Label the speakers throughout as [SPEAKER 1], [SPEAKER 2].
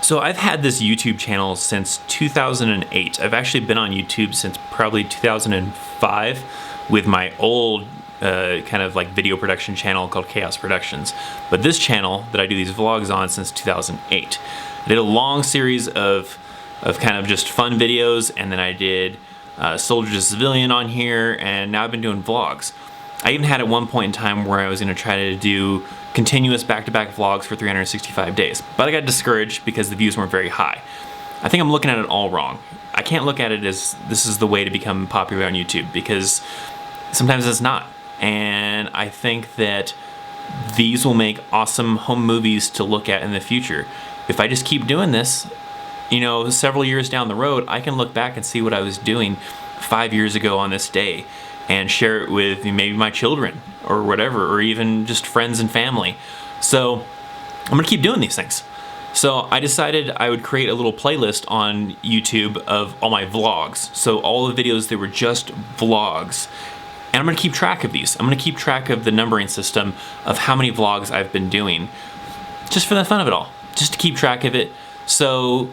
[SPEAKER 1] So I've had this YouTube channel since 2008. I've actually been on YouTube since probably 2005 with my old kind of like video production channel called Chaos Productions. But this channel that I do these vlogs on since 2008. I did a long series of kind of just fun videos, and then I did Soldier to Civilian on here, and now I've been doing vlogs. I even had at one point in time where I was going to try to do continuous back-to-back vlogs for 365 days, but I got discouraged because the views weren't very high. I think I'm looking at it all wrong. I can't look at it as this is the way to become popular on YouTube, because sometimes it's not. And I think that these will make awesome home movies to look at in the future. If I just keep doing this, you know, several years down the road, I can look back and see what I was doing 5 years ago on this day and share it with maybe my children or whatever, or even just friends and family. So I'm gonna keep doing these things. So I decided I would create a little playlist on YouTube of all my vlogs. So all the videos that were just vlogs. And I'm gonna keep track of these. I'm gonna keep track of the numbering system of how many vlogs I've been doing, just for the fun of it all, just to keep track of it. So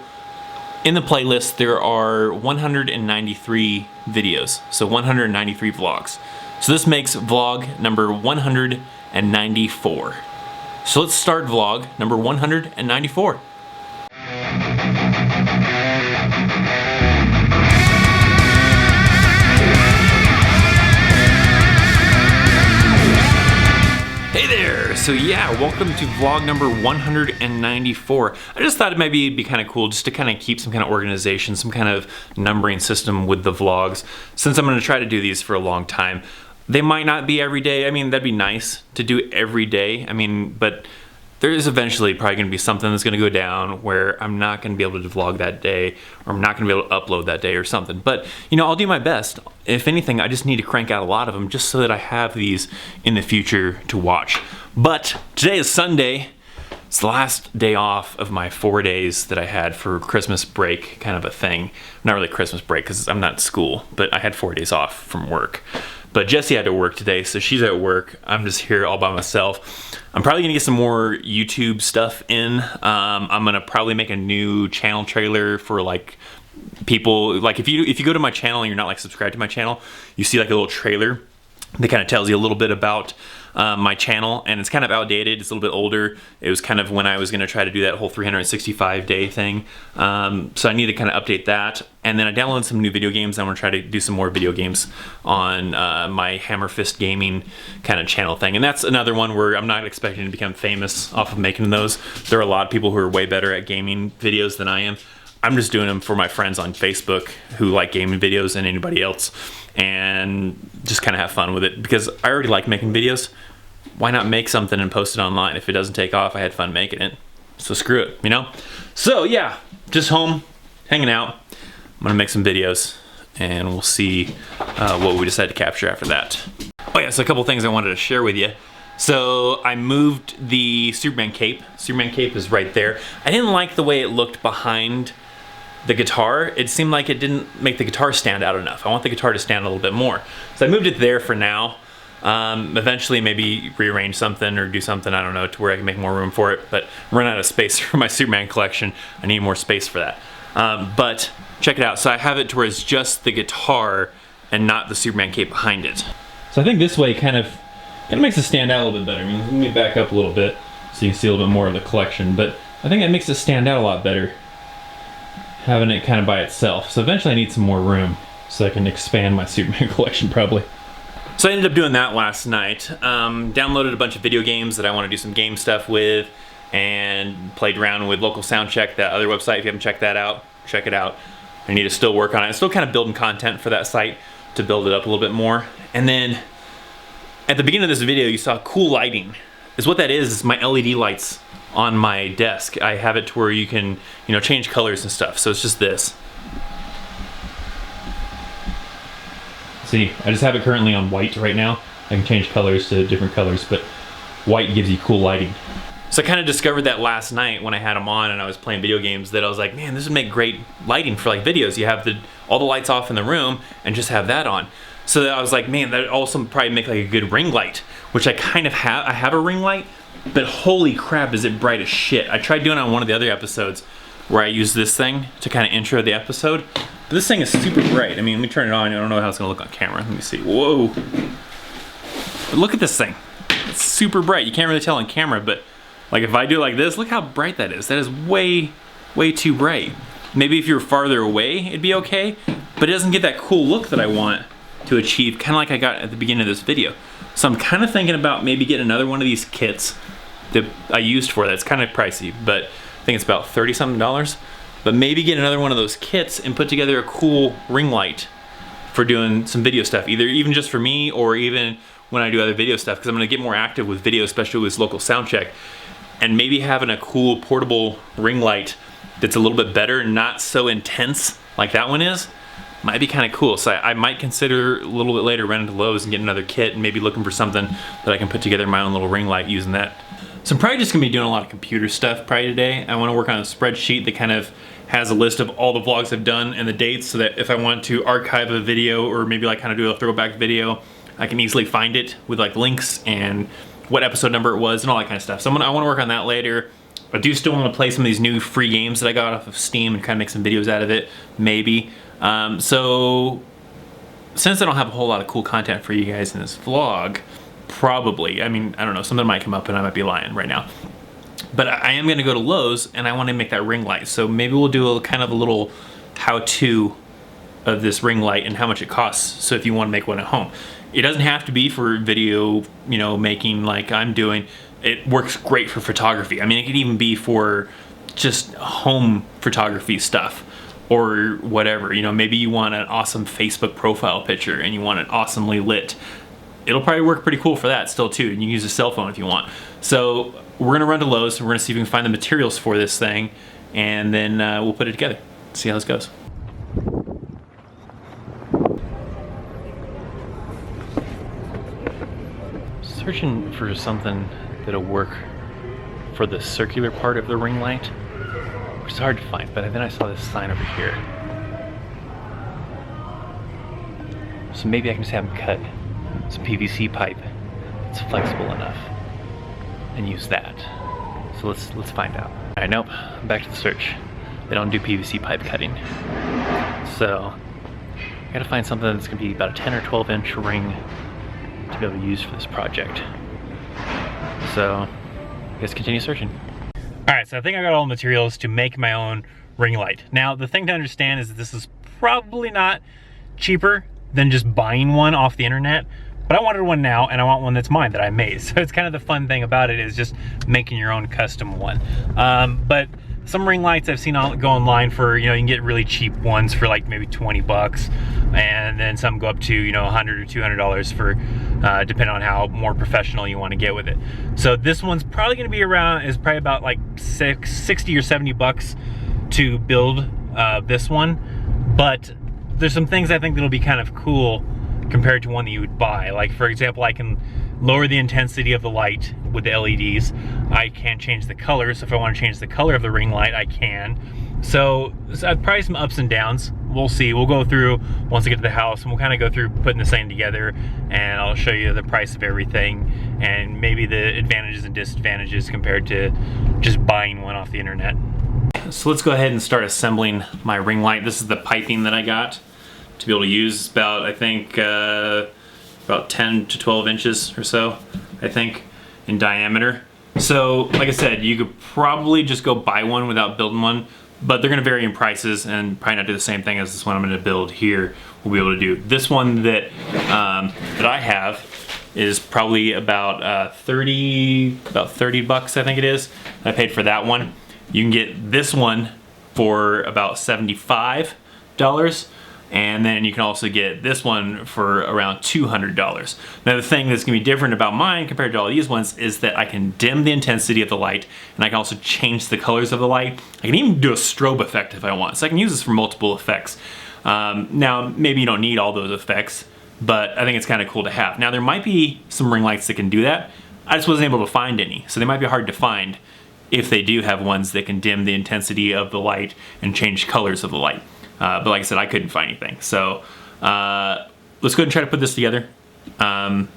[SPEAKER 1] in the playlist, there are 193 videos, so 193 vlogs. So this makes vlog number 194. So let's start vlog number 194. Hey there! So yeah, welcome to vlog number 194. I just thought it might be kind of cool just to kind of keep some kind of organization, some kind of numbering system with the vlogs, since I'm going to try to do these for a long time. They might not be every day. I mean, that'd be nice to do every day. I mean, but there is eventually probably going to be something that's going to go down where I'm not going to be able to vlog that day, or I'm not going to be able to upload that day or something. But, you know, I'll do my best. If anything, I just need to crank out a lot of them just so that I have these in the future to watch. But today is Sunday. It's the last day off of my 4 days that I had for Christmas break, kind of a thing. Not really Christmas break because I'm not at school, but I had 4 days off from work. But Jessie had to work today, so she's at work. I'm just here all by myself. I'm probably gonna get some more YouTube stuff in. I'm gonna probably make a new channel trailer for like people. Like if you go to my channel and you're not like subscribed to my channel, you see like a little trailer that kind of tells you a little bit about my channel, and it's kind of outdated. It's a little bit older. It was kind of when I was going to try to do that whole 365 day thing. So I need to kind of update that. And then I downloaded some new video games. I'm going to try to do some more video games on my Hammer Fist Gaming kind of channel thing. And that's another one where I'm not expecting to become famous off of making those. There are a lot of people who are way better at gaming videos than I am. I'm just doing them for my friends on Facebook who like gaming videos and anybody else, and just kind of have fun with it because I already like making videos. Why not make something and post it online? If it doesn't take off, I had fun making it. So screw it, you know? So yeah, just home, hanging out. I'm gonna make some videos and we'll see what we decide to capture after that. Oh yeah, so a couple things I wanted to share with you. So I moved the Superman cape. Superman cape is right there. I didn't like the way it looked behind the guitar. It seemed like it didn't make the guitar stand out enough. I want the guitar to stand a little bit more. So I moved it there for now. Eventually maybe rearrange something or do something, I don't know, to where I can make more room for it, but I'm running out of space for my Superman collection. I need more space for that. But check it out. So I have it to where it's just the guitar and not the Superman cape behind it. So I think this way kind of makes it stand out a little bit better. I mean, let me back up a little bit so you can see a little bit more of the collection, but I think that makes it stand out a lot better, having it kind of by itself. So eventually I need some more room so I can expand my Superman collection probably. So I ended up doing that last night. Downloaded a bunch of video games that I want to do some game stuff with, and played around with Local Soundcheck, that other website. If you haven't checked that out, check it out. I need to still work on it. I'm still kind of building content for that site to build it up a little bit more. And then at the beginning of this video, you saw cool lighting. What that is my LED lights on my desk. I have it to where you can, you know, change colors and stuff. So it's just this. See, I just have it currently on white right now. I can change colors to different colors, but white gives you cool lighting. So I kind of discovered that last night when I had them on and I was playing video games, that I was like, man, this would make great lighting for like videos. You have all the lights off in the room and just have that on. So I was like, man, that would also probably make like a good ring light, which I kind of have. I have a ring light, but holy crap, is it bright as shit. I tried doing it on one of the other episodes. where I use this thing to kind of intro the episode. But this thing is super bright. I mean, let me turn it on. I don't know how it's gonna look on camera. Let me see. Whoa. But look at this thing. It's super bright. You can't really tell on camera, but like if I do it like this, look how bright that is. That is way, way too bright. Maybe if you're farther away, it'd be okay, but it doesn't get that cool look that I want to achieve, kind of like I got at the beginning of this video. So I'm kind of thinking about maybe getting another one of these kits that I used for that. It's kind of pricey, but I think it's about $30 something. But maybe get another one of those kits and put together a cool ring light for doing some video stuff, even just for me or even when I do other video stuff, because I'm gonna get more active with video, especially with local sound check, and maybe having a cool portable ring light that's a little bit better, not so intense like that one is, might be kind of cool. So I might consider a little bit later running to Lowe's and getting another kit and maybe looking for something that I can put together my own little ring light using that. So I'm probably just gonna be doing a lot of computer stuff probably today. I wanna work on a spreadsheet that kind of has a list of all the vlogs I've done and the dates, so that if I want to archive a video or maybe like kind of do a throwback video, I can easily find it with like links and what episode number it was and all that kind of stuff. So I wanna work on that later. I do still want to play some of these new free games that I got off of Steam and kind of make some videos out of it, maybe. So since I don't have a whole lot of cool content for you guys in this vlog, probably, I mean, I don't know, something might come up and I might be lying right now. But I am going to go to Lowe's and I want to make that ring light. So maybe we'll do a kind of a little how-to of this ring light and how much it costs. So if you want to make one at home, it doesn't have to be for video, you know, making like I'm doing. It works great for photography. I mean, it could even be for just home photography stuff or whatever. You know, maybe you want an awesome Facebook profile picture and you want it awesomely lit. It'll probably work pretty cool for that still too. And you can use a cell phone if you want. So we're gonna run to Lowe's and we're gonna see if we can find the materials for this thing, and then we'll put it together. See how this goes. Searching for something that'll work for the circular part of the ring light. It's hard to find, but then I saw this sign over here. So maybe I can just have them cut some PVC pipe that's flexible enough and use that. So let's find out. All right, nope, back to the search. They don't do PVC pipe cutting. So I gotta find something that's gonna be about a 10 or 12 inch ring to be able to use for this project. So let's continue searching. All right, so I think I got all the materials to make my own ring light. Now, the thing to understand is that this is probably not cheaper than just buying one off the internet, but I wanted one now and I want one that's mine, that I made. So it's kind of the fun thing about it is just making your own custom one. But some ring lights I've seen go online for, you know, you can get really cheap ones for like maybe 20 bucks, and then some go up to, you know, $100 or $200 for, depending on how more professional you want to get with it. So this one's probably going to be probably about like 60 or 70 bucks to build this one. But there's some things I think that'll be kind of cool compared to one that you would buy. Like, for example, I can lower the intensity of the light with the LEDs. I can change the color, so if I want to change the color of the ring light, I can. So probably some ups and downs. We'll see. We'll go through once I get to the house, and we'll kind of go through putting this thing together, and I'll show you the price of everything and maybe the advantages and disadvantages compared to just buying one off the internet. So let's go ahead and start assembling my ring light. This is the piping that I got to be able to use. About, I think, about 10 to 12 inches or so, I think, in diameter. So, like I said, you could probably just go buy one without building one, but they're gonna vary in prices and probably not do the same thing as this one I'm gonna build here. We'll be able to do. This one that that I have is probably about 30 bucks, I think it is. I paid for that one. You can get this one for about $75. And then you can also get this one for around $200. Now the thing that's gonna be different about mine compared to all these ones is that I can dim the intensity of the light, and I can also change the colors of the light. I can even do a strobe effect if I want. So I can use this for multiple effects. Now maybe you don't need all those effects, but I think it's kind of cool to have. Now there might be some ring lights that can do that. I just wasn't able to find any, so they might be hard to find if they do have ones that can dim the intensity of the light and change colors of the light. But like I said, I couldn't find anything. So let's go ahead and try to put this together. And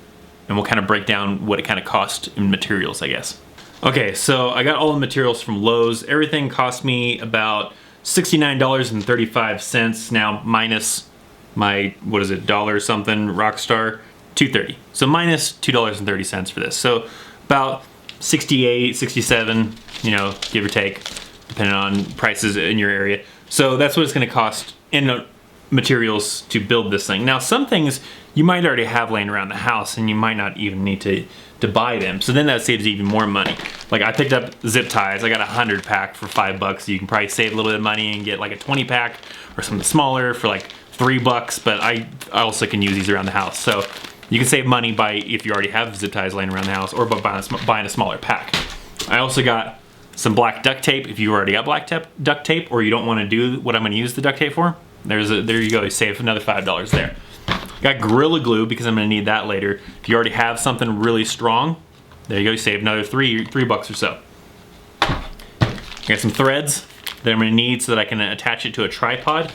[SPEAKER 1] we'll kind of break down what it kind of cost in materials, I guess. Okay, so I got all the materials from Lowe's. Everything cost me about $69.35 now, minus my, what is it, dollar something, Rockstar, $2.30. So minus $2.30 for this. So about 68, 67, you know, give or take, depending on prices in your area. So that's what it's gonna cost in materials to build this thing. Now, some things you might already have laying around the house and you might not even need to buy them. So then that saves even more money. Like I picked up zip ties. I got a 100 pack for $5. You can probably save a little bit of money and get like a 20 pack or something smaller for like $3, but I also can use these around the house. So you can save money by, if you already have zip ties laying around the house, or by buying a smaller pack. I also got some black duct tape. If you already got black duct tape, or you don't want to do what I'm going to use the duct tape for, there you go. You save another $5 there. Got Gorilla Glue because I'm going to need that later. If you already have something really strong, there you go. You save another $3 or so. Got some threads that I'm going to need so that I can attach it to a tripod.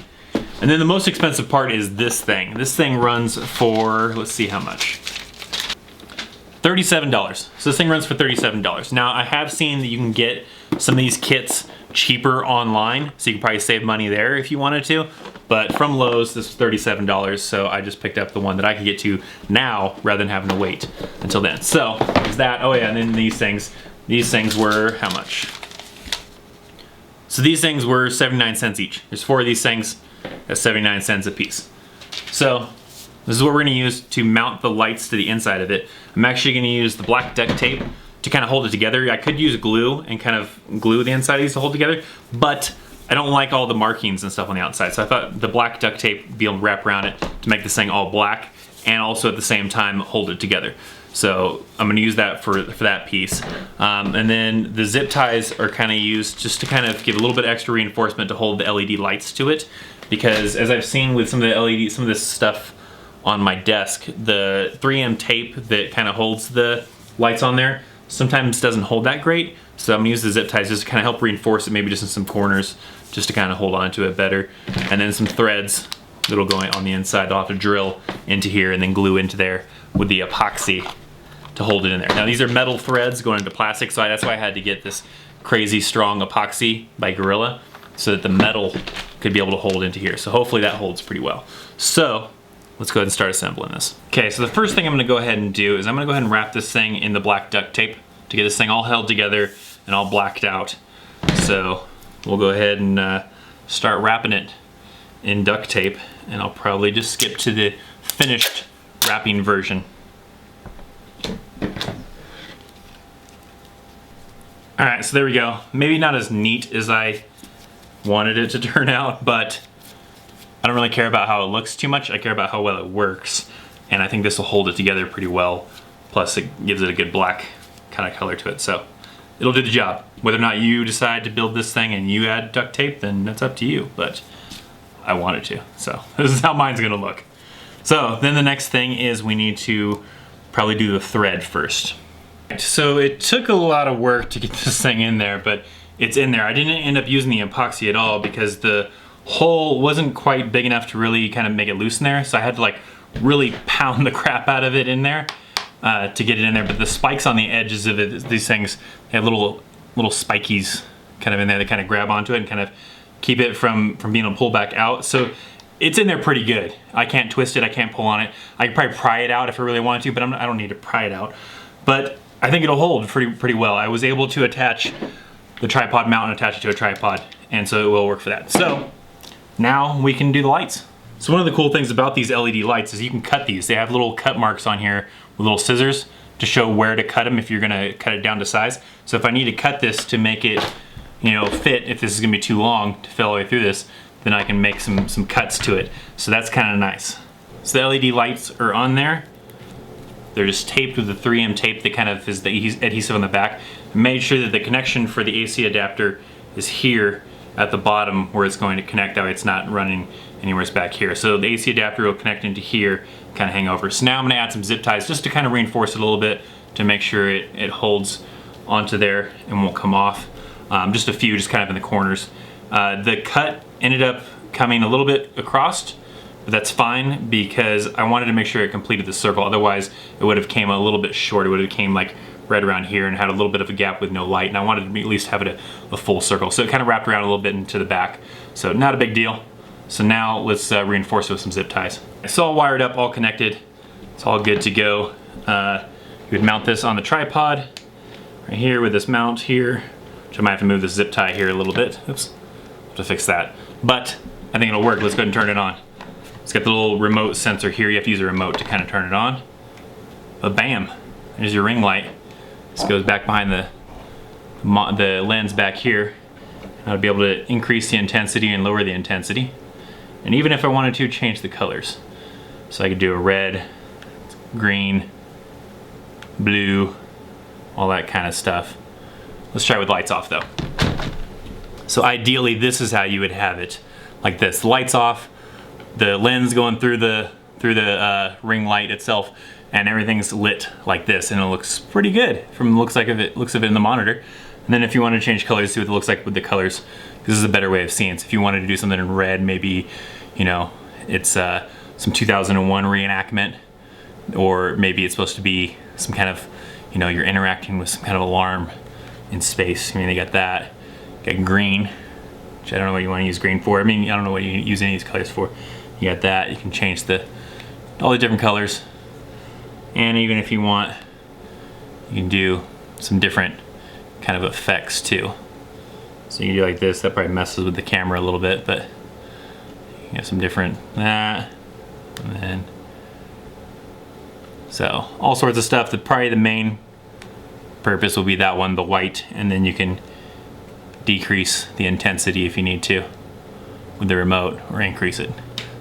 [SPEAKER 1] And then the most expensive part is this thing. This thing runs for, let's see how much. $37. So this thing runs for $37. Now I have seen that you can get some of these kits cheaper online, so you can probably save money there if you wanted to. But from Lowe's, this is $37, so I just picked up the one that I can get to now rather than having to wait until then. So there's that. Oh yeah, and then these things were how much? So these things were 79 cents each. There's 4 of these things at 79 cents a piece. So this is what we're gonna use to mount the lights to the inside of it. I'm actually gonna use the black duct tape to kind of hold it together. I could use glue and kind of glue the inside of these to hold together, but I don't like all the markings and stuff on the outside. So I thought the black duct tape would be able to wrap around it to make this thing all black and also at the same time hold it together. So I'm gonna use that for that piece. And then the zip ties are kind of used just to kind of give a little bit extra reinforcement to hold the LED lights to it. Because as I've seen with some of the LED, some of this stuff on my desk, the 3M tape that kind of holds the lights on there sometimes doesn't hold that great. So I'm gonna use the zip ties just to kind of help reinforce it, maybe just in some corners, just to kind of hold on to it better. And then some threads that'll go on the inside. I'll have to drill into here and then glue into there with the epoxy to hold it in there. Now these are metal threads going into plastic, so that's why I had to get this crazy strong epoxy by Gorilla, so that the metal could be able to hold into here. So hopefully that holds pretty well. So let's go ahead and start assembling this. Okay, so the first thing I'm gonna go ahead and do is I'm gonna go ahead and wrap this thing in the black duct tape to get this thing all held together and all blacked out. So we'll go ahead and start wrapping it in duct tape, and I'll probably just skip to the finished wrapping version. All right, so there we go. Maybe not as neat as I wanted it to turn out, but I don't really care about how it looks too much. I care about how well it works, and I think this will hold it together pretty well. Plus it gives it a good black kind of color to it, so it'll do the job. Whether or not you decide to build this thing and you add duct tape, then that's up to you, but I wanted to, so this is how mine's gonna look. So then the next thing is we need to probably do the thread first. So it took a lot of work to get this thing in there, but it's in there. I didn't end up using the epoxy at all because the hole wasn't quite big enough to really kind of make it loose in there, so I had to like really pound the crap out of it in there to get it in there. But the spikes on the edges of it, these things, they have little spikies kind of in there that kind of grab onto it and kind of keep it from being able to pull back out. So it's in there pretty good. I can't twist it, I can't pull on it. I could probably pry it out if I really wanted to, but I don't need to pry it out. But I think it'll hold pretty well. I was able to attach the tripod mount and attach it to a tripod, and so it will work for that. So now we can do the lights. So one of the cool things about these LED lights is you can cut these. They have little cut marks on here with little scissors to show where to cut them if you're gonna cut it down to size. So if I need to cut this to make it, you know, fit, if this is gonna be too long to fill all the way through this, then I can make some cuts to it. So that's kind of nice. So the LED lights are on there. They're just taped with the 3M tape that kind of is the adhesive on the back. I made sure that the connection for the AC adapter is here at the bottom where it's going to connect, that way it's not running anywhere back here. So the AC adapter will connect into here, kind of hang over. So now I'm gonna add some zip ties just to kind of reinforce it a little bit to make sure it holds onto there and won't come off. Just a few, just kind of in the corners. The cut ended up coming a little bit across, but that's fine because I wanted to make sure it completed the circle. Otherwise, it would have came a little bit short. It would have came like right around here and had a little bit of a gap with no light, and I wanted to at least have it a full circle. So it kind of wrapped around a little bit into the back. So not a big deal. So now let's reinforce it with some zip ties. It's all wired up, all connected. It's all good to go. You would mount this on the tripod right here with this mount here, which I might have to move this zip tie here a little bit. Oops, have to fix that. But I think it'll work. Let's go ahead and turn it on. It's got the little remote sensor here. You have to use a remote to kind of turn it on. But bam, there's your ring light. This goes back behind the lens back here. I would be able to increase the intensity and lower the intensity. And even if I wanted to, change the colors. So I could do a red, green, blue, all that kind of stuff. Let's try with lights off though. So ideally this is how you would have it. Like this, lights off, the lens going through the ring light itself, and everything's lit like this, and it looks pretty good from the looks of it in the monitor. And then if you want to change colors, see what it looks like with the colors. This is a better way of seeing it. So if you wanted to do something in red, maybe, you know, it's some 2001 reenactment, or maybe it's supposed to be some kind of, you know, you're interacting with some kind of alarm in space. I mean, they got that. Got green, which I don't know what you want to use green for. I mean, I don't know what you use any of these colors for. You got that. You can change all the different colors. And even if you want, you can do some different kind of effects too. So you can do like this. That probably messes with the camera a little bit, but you have some different that, and then so all sorts of stuff. Probably the main purpose will be that one, the white, and then you can decrease the intensity if you need to with the remote, or increase it.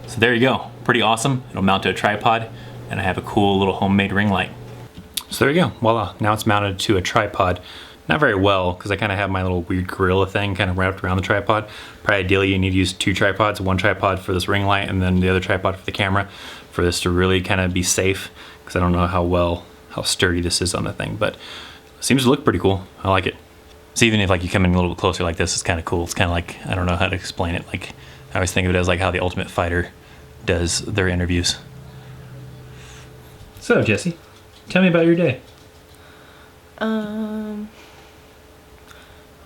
[SPEAKER 1] So there you go. Pretty awesome. It'll mount to a tripod, and I have a cool little homemade ring light. So there you go. Voila. Now it's mounted to a tripod. Not very well, because I kind of have my little weird gorilla thing kind of wrapped around the tripod. Probably ideally you need to use two tripods, one tripod for this ring light and then the other tripod for the camera, for this to really kind of be safe, because I don't know how sturdy this is on the thing, but it seems to look pretty cool. I like it. So even if like you come in a little bit closer like this, it's kind of cool. It's kind of like, I don't know how to explain it. Like, I always think of it as like how the Ultimate Fighter does their interviews. So Jesse, tell me about your day.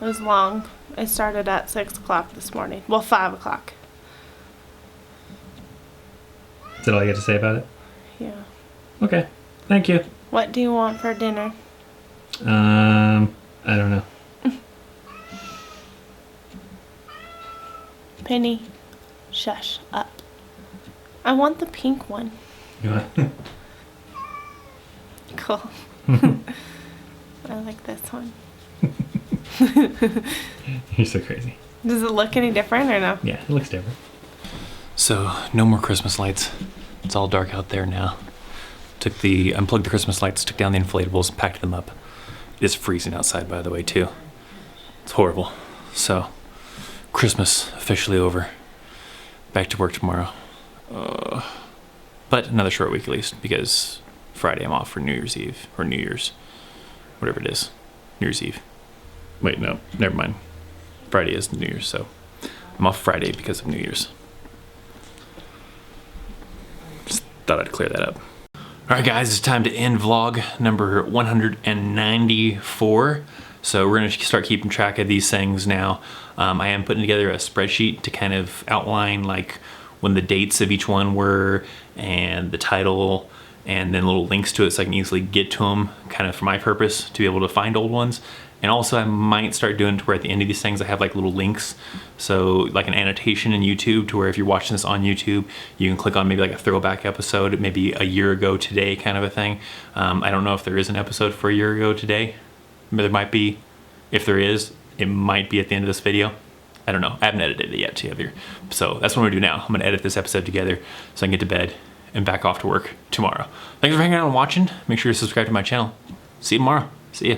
[SPEAKER 2] It was long. I started at 6 o'clock this morning. Well, 5 o'clock.
[SPEAKER 1] Is that all you got to say about it?
[SPEAKER 2] Yeah.
[SPEAKER 1] Okay. Thank you.
[SPEAKER 2] What do you want for dinner?
[SPEAKER 1] I don't know.
[SPEAKER 2] Penny, shush up. I want the pink one.
[SPEAKER 1] You want?
[SPEAKER 2] Cool. I like this one.
[SPEAKER 1] You're so crazy.
[SPEAKER 2] Does it look any different or no?
[SPEAKER 1] Yeah, it looks different. So, no more Christmas lights. It's all dark out there now. Unplugged the Christmas lights, took down the inflatables, packed them up. It is freezing outside, by the way, too. It's horrible. So, Christmas officially over. Back to work tomorrow. But another short week at least, because Friday I'm off for New Year's Eve, or New Year's, whatever it is. New Year's Eve. Wait, no, never mind. Friday is New Year's, so I'm off Friday because of New Year's. Just thought I'd clear that up. All right, guys, it's time to end vlog number 194. So we're gonna start keeping track of these things now. I am putting together a spreadsheet to kind of outline like when the dates of each one were and the title, and then little links to it so I can easily get to them, kind of for my purpose, to be able to find old ones. And also I might start doing to where at the end of these things I have like little links, so like an annotation in YouTube, to where if you're watching this on YouTube, you can click on maybe like a throwback episode, maybe a year ago today kind of a thing. I don't know if there is an episode for a year ago today. There might be. If there is, it might be at the end of this video. I don't know. I haven't edited it yet either. So that's what I'm gonna do now. I'm gonna edit this episode together so I can get to bed and back off to work tomorrow. Thanks for hanging out and watching. Make sure you subscribe to my channel. See you tomorrow. See ya.